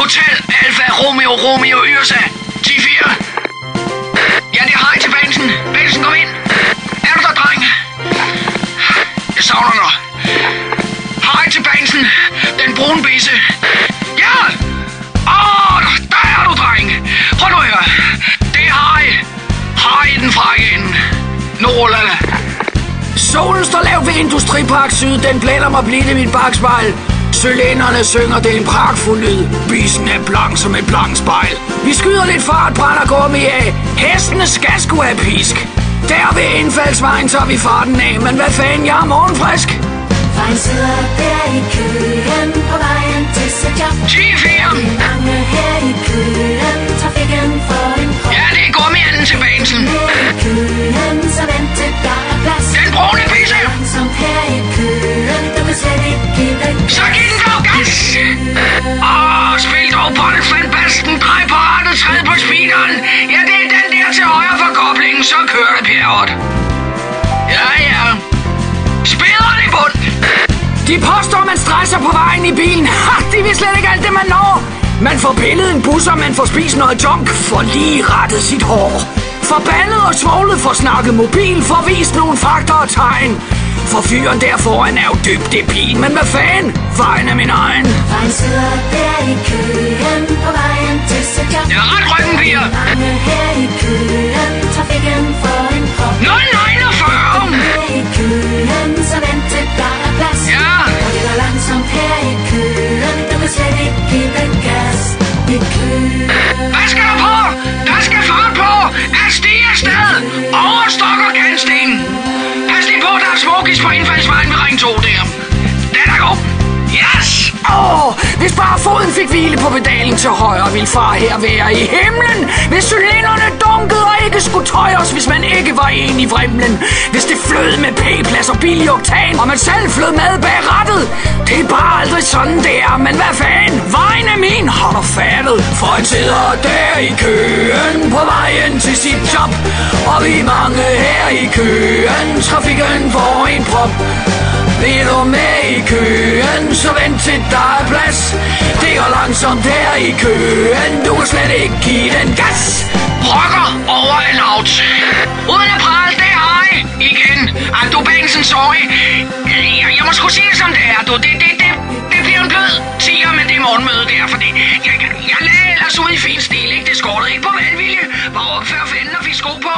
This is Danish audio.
Hotel Alfa Romeo Yrsa 10-4. Ja, det er hej til Bensen. Bensen, kom ind. Er du der, dreng? Jeg savner dig. Hej til Bensen. Den brune bisse. Ja! Der er du, dreng. Prøv nu her. Det er hej. Hej i den frække ende. Nordlande. Solen står lavt ved Industripark Syd. Den blænder mig blidt i mit bakspejl. Cylinderne synger, det er en pragtfuld lyd. Bisen er blank som et blankt spejl. Vi skyder lidt fart, brænder gummi af. Hestene skal sgu have pisk. Der ved indfaldsvejen tager vi farten af. Men hvad fanden, jeg er morgenfrisk. Vejen sidder der i køen på vejen til sit job. 10-4. Mange her i køen, trafikken for en krop. Ja, det er gummianden til Bensen. I køen, så vent til der er plads. Den brune bisse. Langsomt her i køen, du kan slet ikke give den gas. Så giv den dog gas. Spil dog bolden, basten, drej på rettet, træd på speederen. Ja, det er den der til højre for koblingen, så kører det pjerret. Ja. Spilleren i bund. De påstår, man stresser på vejen i bilen. De vil slet ikke alt det, man når. Man får pillet en bus, og man får spist noget junk. For lige rettet sit hår. Forbandet og svoglet, får snakket mobil. Får vist nogle fakter og tegn. For fyren der foran er jo dybt debil. Men hvad fanden? Vejen er min egen. Vejen sidder der i køen på vejen til sit job. Ja, ret ryggen, piger. Mange her i køen, trafikken for en krop. 049. I køen, så vent til der er plads. Ja. Og det er langsomt her i køen, du kan slet ikke give den gas. I køen. Hvad skal der på? Der skal fart på. At stige afsted. Over stok og kantsten. Pas lige på, der er smokis på indfaldsvejen ved ring 2 der. Den er god. Yes! Hvis bare foden fik hvile på pedalen til højre, ville far her være i himlen. Hvis cylinderne dunkede og ikke skulle tøjes, hvis man ikke var en i vrimlen. Hvis det flød med p-plads og billig oktan, og man selv flød med bag rattet. Det er bare aldrig sådan der, men hvad fanden? Vejen er min, har du fattet? For han sidder der i køen på vejen til sit job. Og vi er mange her i køen, trafikken får en prop. Vil du med i køen, så vent til der er plads. Det går langsomt her i køen, du kan slet ikke give den gas. Rocker over and out. Uden at prale, det er hej. Igen. Du Bensen, sorry. Jeg må sgu sige det som det er, du. Det bliver en blød tiger med det morgenmøde der, fordi jeg lagde ellers ud i fin stil, ikke? Det skortede ikke på velvilje. Var opfør fanden og fik sko på.